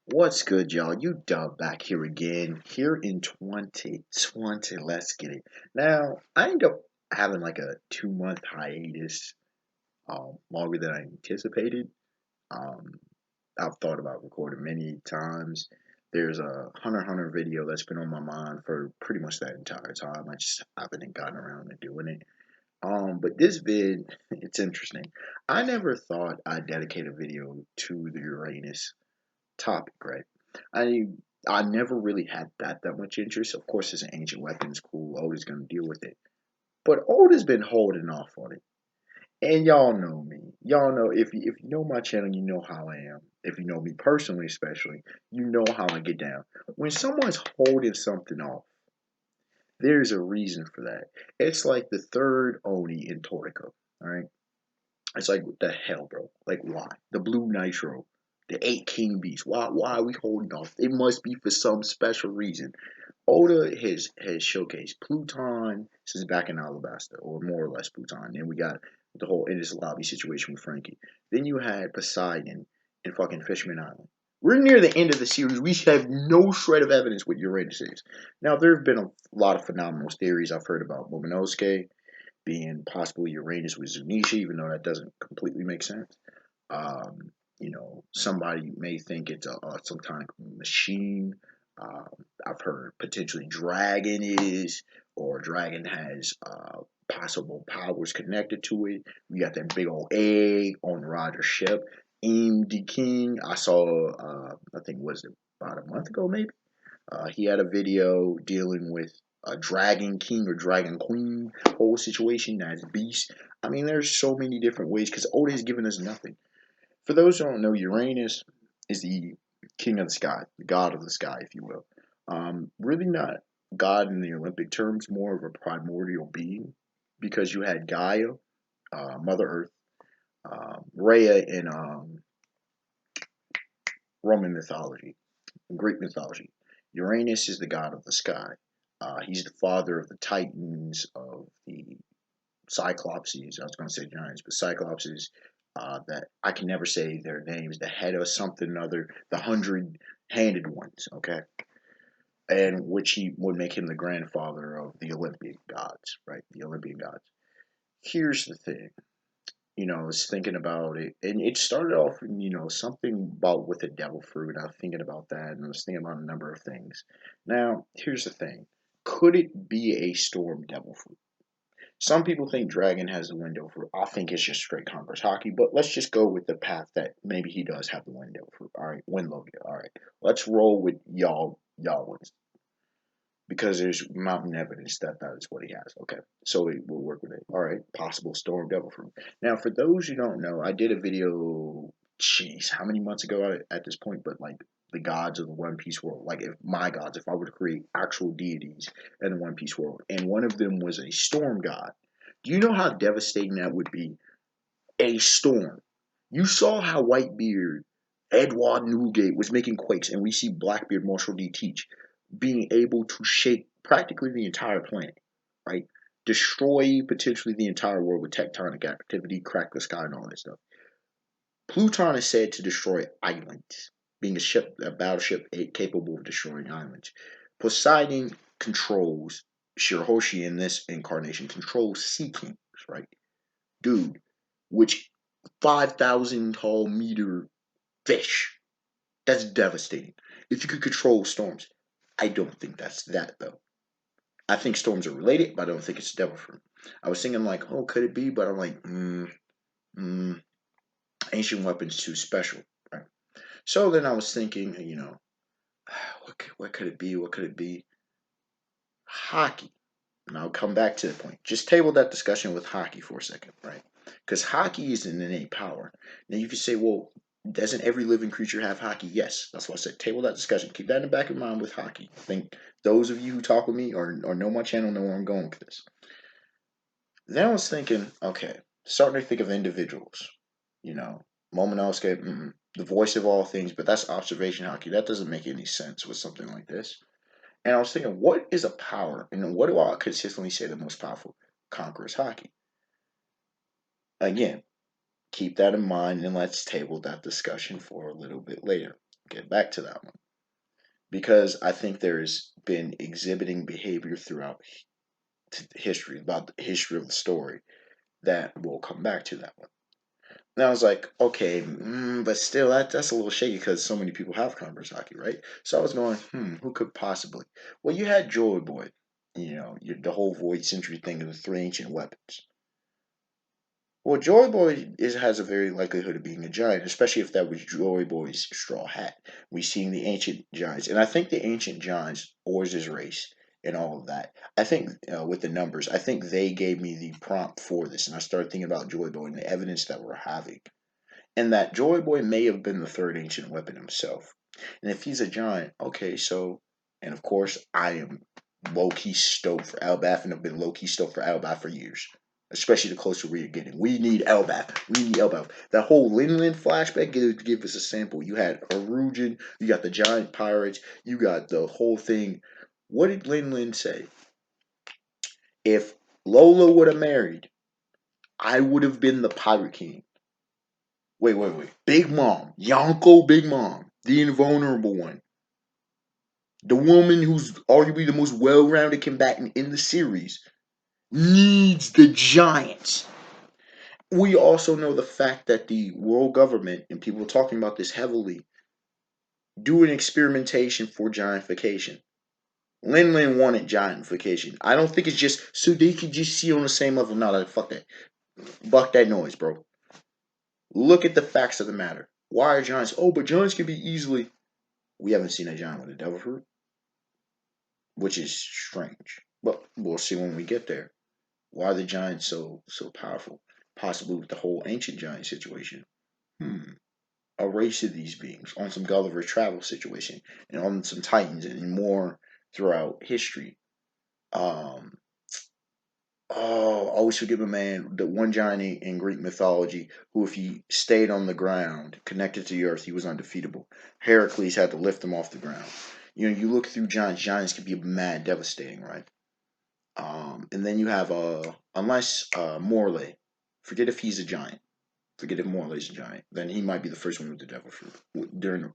What's good, y'all? You dub back here again, here in 2020. Let's get it. Now, I ended up having like a 2 month hiatus, longer than I anticipated. Um, I've thought about recording many times. There's a Hunter x Hunter video that's been on my mind for pretty much that entire time. I just haven't gotten around to doing it. But this vid, it's interesting. I never thought I'd dedicate a video to the Uranus topic, right? I I never really had that much interest. Of course, it's an ancient weapon, it's cool. Always gonna deal with it, but Oda's been holding off on it. And y'all know me. Y'all know if you know my channel, you know how I am. If you know me personally, especially, you know how I get down. When someone's holding something off, there's a reason for that. It's like the third Oni in Toriko. All right. It's like, what the hell, bro? Like, why? The blue nitro, the eight king beasts. Why are we holding off? It must be for some special reason. Oda has showcased Pluton since back in Alabasta, or more or less Pluton. Then we got the whole Indus Lobby situation with Frankie. Then you had Poseidon and fucking Fishman Island. We're near the end of the series. We have no shred of evidence what Uranus is. Now, there have been a lot of phenomenal theories I've heard about Momonosuke being possibly Uranus with Zunisha, even though that doesn't completely make sense. Somebody may think it's some kind of machine. Um, I've heard potentially Dragon is, or Dragon has possible powers connected to it. We got that big old egg on Roger's ship. the King, I saw, I think, was it about a month ago, maybe? He had a video dealing with a Dragon King or Dragon Queen whole situation as Beast. I mean, there's so many different ways because Oda has given us nothing. For those who don't know, Uranus is the king of the sky, the god of the sky, if you will. Really not god in the Olympic terms, more of a primordial being because you had Gaia, Mother Earth, Rhea in Roman mythology, Greek mythology. Uranus is the god of the sky. He's the father of the Titans, of the Cyclopses. I was going to say giants, but Cyclopses. That I can never say their names. The head of something or other, the hundred-handed ones. Okay, and which he would make him the grandfather of the Olympian gods, right? The Olympian gods. Here's the thing. I was thinking about it, and it started off, something about with the devil fruit. I was thinking about that, and I was thinking about a number of things. Now, here's the thing: could it be a storm devil fruit? Some people think Dragon has the window fruit. I think it's just straight Converse hockey, but let's just go with the path that maybe he does have the window fruit. All right, Windlogia. All right, let's roll with y'all ones because there's mountain evidence that that is what he has. Okay, so we'll work with it. All right, possible storm devil fruit. Now, for those who don't know, I did a video. Jeez, how many months ago at this point? But like the gods of the One Piece world, like if my gods, if I were to create actual deities in the One Piece world, and one of them was a storm god. Do you know how devastating that would be? A storm. You saw how Whitebeard, Edward Newgate was making quakes, and we see Blackbeard Marshall D. Teach being able to shake practically the entire planet, right? Destroy potentially the entire world with tectonic activity, crack the sky, and all that stuff. Pluton is said to destroy islands, being a battleship capable of destroying islands. Poseidon controls Shirahoshi in this incarnation controls sea kings, right? Dude, which 5,000 tall meter fish. That's devastating. If you could control storms, I don't think that's that though. I think storms are related, but I don't think it's devil fruit. I was thinking like, oh, could it be? But I'm like, mm, ancient weapons too special, right? So then I was thinking, what could it be? What could it be? Hockey. And I'll come back to the point. Just table that discussion with hockey for a second, right? Because hockey is an innate power. Now you could say, well, doesn't every living creature have hockey? Yes. That's why I said table that discussion. Keep that in the back of mind with hockey. I think those of you who talk with me or know my channel know where I'm going with this. Then I was thinking, okay, starting to think of individuals. You know, Momonosuke, the voice of all things, but that's observation hockey. That doesn't make any sense with something like this. And I was thinking, what is a power? And what do I consistently say the most powerful? Conquerors hockey. Again, keep that in mind and let's table that discussion for a little bit later. Get back to that one. Because I think there's been exhibiting behavior throughout history, about the history of the story, that will come back to that one. And I was like, okay, but still, that's a little shaky because so many people have Kawasaki, right? So I was going, who could possibly? Well, you had Joy Boy, the whole Void Century thing of the three ancient weapons. Well, Joy Boy has a very likelihood of being a giant, especially if that was Joy Boy's straw hat. We seen the ancient giants, and I think the ancient giants, Orz's race, and all of that. I think with the numbers, I think they gave me the prompt for this, and I started thinking about Joy Boy and the evidence that we're having, and that Joy Boy may have been the third ancient weapon himself. And if he's a giant, okay, so, and of course, I am low key stoked for Elbaf, and I've been low key stoked for Elbaf for years. Especially the closer we're getting. We need Elbaf. We need Elbaf. That whole Linlin flashback give us a sample. You had Harujin, you got the giant pirates, you got the whole thing. What did Linlin say? If Lola would have married, I would have been the pirate king. Wait. Big Mom. Yonko Big Mom. The invulnerable one. The woman who's arguably the most well-rounded combatant in the series needs the giants. We also know the fact that the world government, and people are talking about this heavily, do an experimentation for giantification. Lin Lin wanted giantification. I don't think it's just so they could just see on the same level. No, fuck that. Buck that noise, bro. Look at the facts of the matter. Why are giants? Oh, but giants can be easily. We haven't seen a giant with a devil fruit, which is strange. But we'll see when we get there. Why are the giants so powerful? Possibly with the whole ancient giant situation. A race of these beings on some Gulliver's Travel situation and on some Titans and more throughout history. Um, always forgive a man, the one giant in Greek mythology who, if he stayed on the ground, connected to the earth, he was undefeatable. Heracles had to lift him off the ground. You look through giants, giants can be mad devastating, right? And then you have, unless Morley, forget if he's a giant. Forget if Morley's a giant. Then he might be the first one with the devil fruit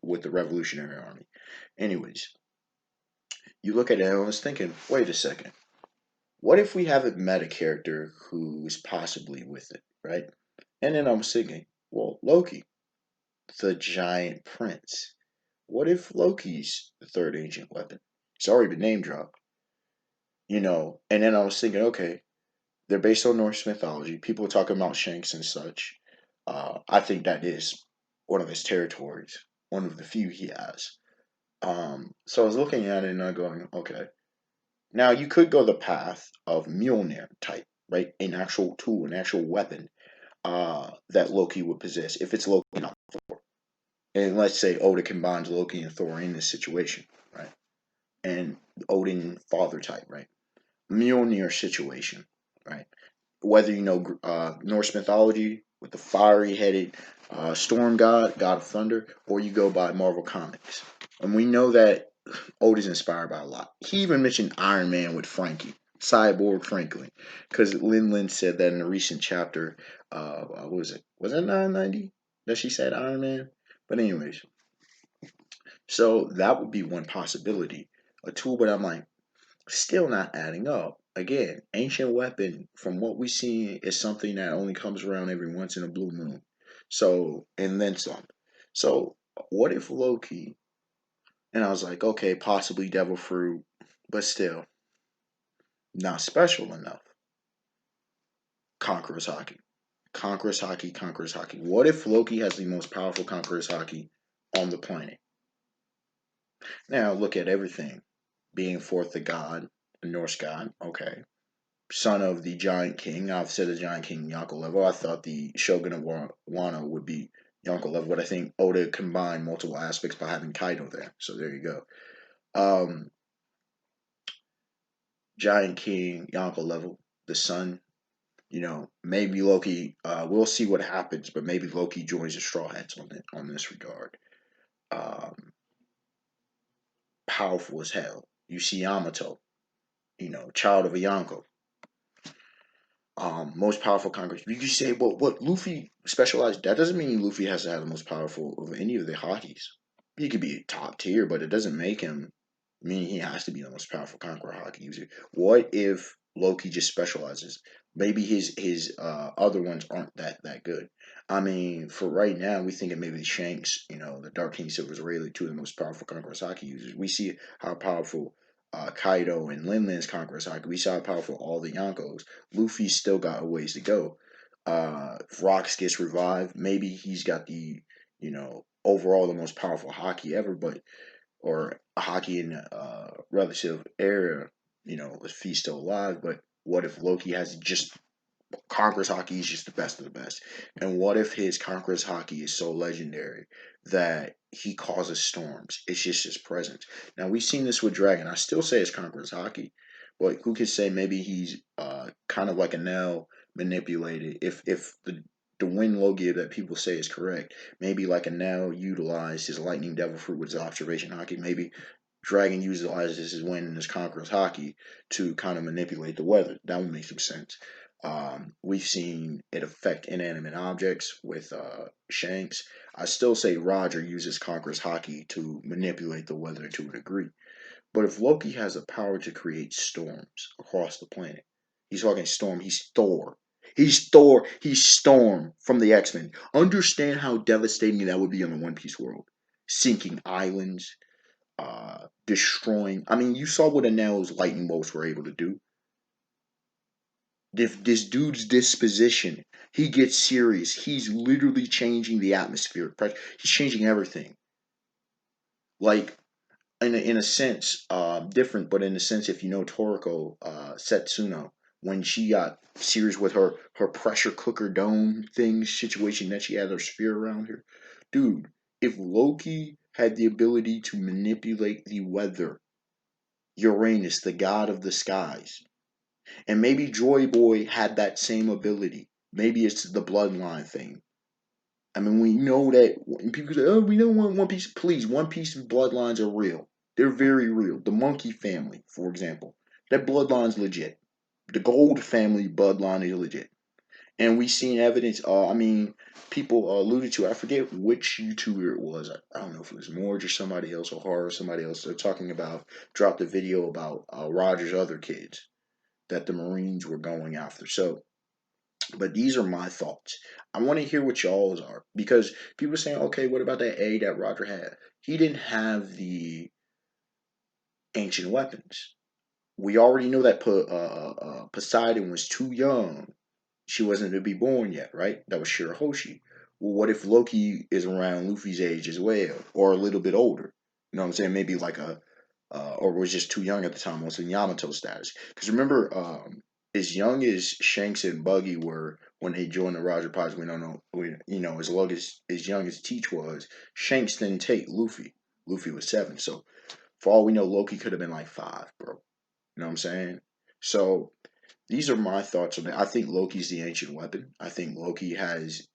with the Revolutionary Army. Anyways, you look at it and I was thinking, wait a second. What if we haven't met a character who is possibly with it, right? And then I was thinking, well, Loki, the giant prince. What if Loki's the third ancient weapon? It's already been name dropped, And then I was thinking, okay, they're based on Norse mythology. People are talking about Shanks and such. I think that is one of his territories, one of the few he has. So I was looking at it and I'm going, okay. Now you could go the path of Mjolnir type, right? An actual tool, an actual weapon that Loki would possess if it's Loki, not Thor. And let's say Oda combines Loki and Thor in this situation, right? And Odin father type, right? Mjolnir situation, right? Whether you know Norse mythology with the fiery headed storm god, god of thunder, or you go by Marvel Comics. And we know that Oda's inspired by a lot. He even mentioned Iron Man with Frankie, Cyborg Franklin, because Lin said that in a recent chapter. What was it? Was it 990 that she said Iron Man? But anyways, so that would be one possibility, a tool. But I'm like, still not adding up. Again, ancient weapon, from what we see, is something that only comes around every once in a blue moon. So, and then some. So, what if Loki? And I was like, okay, possibly devil fruit, but still not special enough. Conqueror's Haki. Conqueror's Haki. What if Loki has the most powerful Conqueror's Haki on the planet? Now, look at everything. Being fourth the god, the Norse god, okay. Son of the Giant King. I've said the Giant King Yonko level. I thought the Shogun of Wano would be Yonko level, but I think Oda combined multiple aspects by having Kaido there. So there you go. Giant King Yonko level, the son. Maybe Loki. We'll see what happens, but maybe Loki joins the Straw Hats on this regard. Um, Powerful as hell. You see Yamato, child of a Yonko. Most powerful Congress. You can say, well, what Luffy specialized? That doesn't mean Luffy has to have the most powerful of any of the hotties. he could be top tier, but it doesn't make him mean he has to be the most powerful conqueror hockey user. What if Loki just specializes? Maybe his other ones aren't that good. I mean, for right now, we think it maybe Shanks, the Dark King Silver's Rayleigh, two of the most powerful conquerors hockey users. We see how powerful Kaido and Linland's conquerors hockey. We saw how powerful all the Yonkos. Luffy's still got a ways to go. If Rocks gets revived, maybe he's got the overall the most powerful hockey ever, but or hockey in relative era, if he's still alive. But what if Loki has just Conqueror's hockey is just the best of the best? And what if his Conqueror's hockey is so legendary that he causes storms? It's just his presence. Now we've seen this with Dragon. I still say it's Conqueror's hockey, but who could say maybe he's kind of like a now manipulated if the win Logia that people say is correct, maybe like a now utilized his lightning devil fruit with his observation hockey. Maybe Dragon utilizes his win and his Conqueror's hockey to kind of manipulate the weather. That would make some sense. We've seen it affect inanimate objects with Shanks. I still say Roger uses Conqueror's hockey to manipulate the weather to a degree. But if Loki has the power to create storms across the planet, he's talking storm, he's Thor. He's Thor, he's Storm from the X-Men. Understand how devastating that would be on the One Piece world. Sinking islands, destroying. I mean, you saw what Enel's lightning bolts were able to do. If this dude's disposition, he gets serious. He's literally changing the atmosphere. He's changing everything. Like in a sense, different, but in a sense, if you know Toriko Setsuno, when she got serious with her pressure cooker dome thing situation that she had her sphere around her, dude. If Loki had the ability to manipulate the weather, Uranus, the god of the skies, and maybe Joy Boy had that same ability. Maybe it's the bloodline thing. I mean, we know that when people say, "Oh, we don't want One Piece." Please, One Piece bloodlines are real. They're very real. The Monkey family, for example, that bloodline's legit. The Gold family bloodline is legit, and we've seen evidence. I mean, people alluded to. I forget which YouTuber it was. I don't know if it was Morge or somebody else or Horror or somebody else. They're talking about dropped a video about Roger's other kids that the Marines were going after. So, but these are my thoughts. I want to hear what y'all's are because people are saying, okay, what about that A that Roger had? He didn't have the ancient weapons. We already know that Poseidon was too young. She wasn't to be born yet, right? That was Shirahoshi. Well, what if Loki is around Luffy's age as well, or a little bit older? You know what I'm saying? Maybe like or was just too young at the time, was in Yamato status. Because remember, as young as Shanks and Buggy were when they joined the Roger Pirates, we don't know, as young as Teach was, Shanks didn't take Luffy. Luffy was 7. So for all we know, Loki could have been like 5, bro. You know what I'm saying? So these are my thoughts on it. I think Loki's the ancient weapon. I think Loki has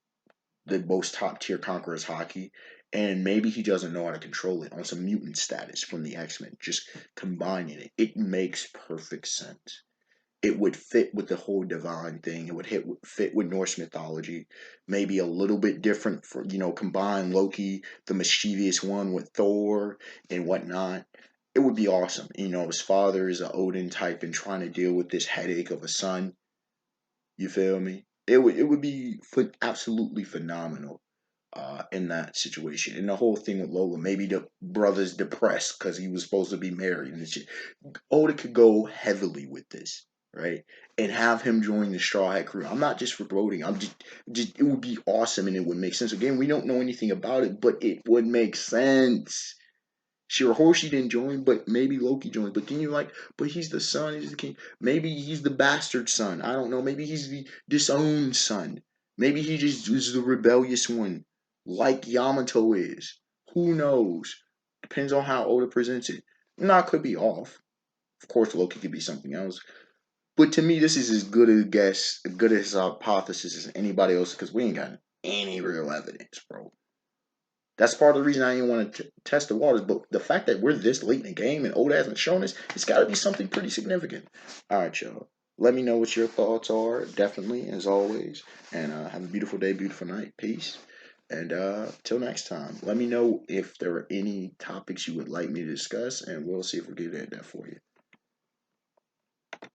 the most top tier conquerors hockey, and maybe he doesn't know how to control it on some mutant status from the X-Men. Just combining it, it makes perfect sense. It would fit with the whole divine thing. It would fit with Norse mythology. Maybe a little bit different for combine Loki, the mischievous one, with Thor and whatnot. It would be awesome. His father is an Odin type and trying to deal with this headache of a son. You feel me? It would be absolutely phenomenal in that situation. And the whole thing with Lola, maybe the brother's depressed because he was supposed to be married and shit. Oda could go heavily with this, right? And have him join the Straw Hat crew. I'm not just foreboding. I'm just it would be awesome and it would make sense. Again, we don't know anything about it, but it would make sense. Shirahoshi didn't join, but maybe Loki joined. But then you're like, but he's the son, he's the king. Maybe he's the bastard son. I don't know. Maybe he's the disowned son. Maybe he just is the rebellious one, like Yamato is. Who knows? Depends on how Oda presents it. Not could be off. Of course, Loki could be something else. But to me, this is as good a guess, as good as a hypothesis as anybody else, because we ain't got any real evidence, bro. That's part of the reason I didn't want to test the waters. But the fact that we're this late in the game and Oda hasn't shown us, it's got to be something pretty significant. All right, y'all. Let me know what your thoughts are, definitely, as always. And have a beautiful day, beautiful night. Peace. And till next time, let me know if there are any topics you would like me to discuss, and we'll see if we can get that for you.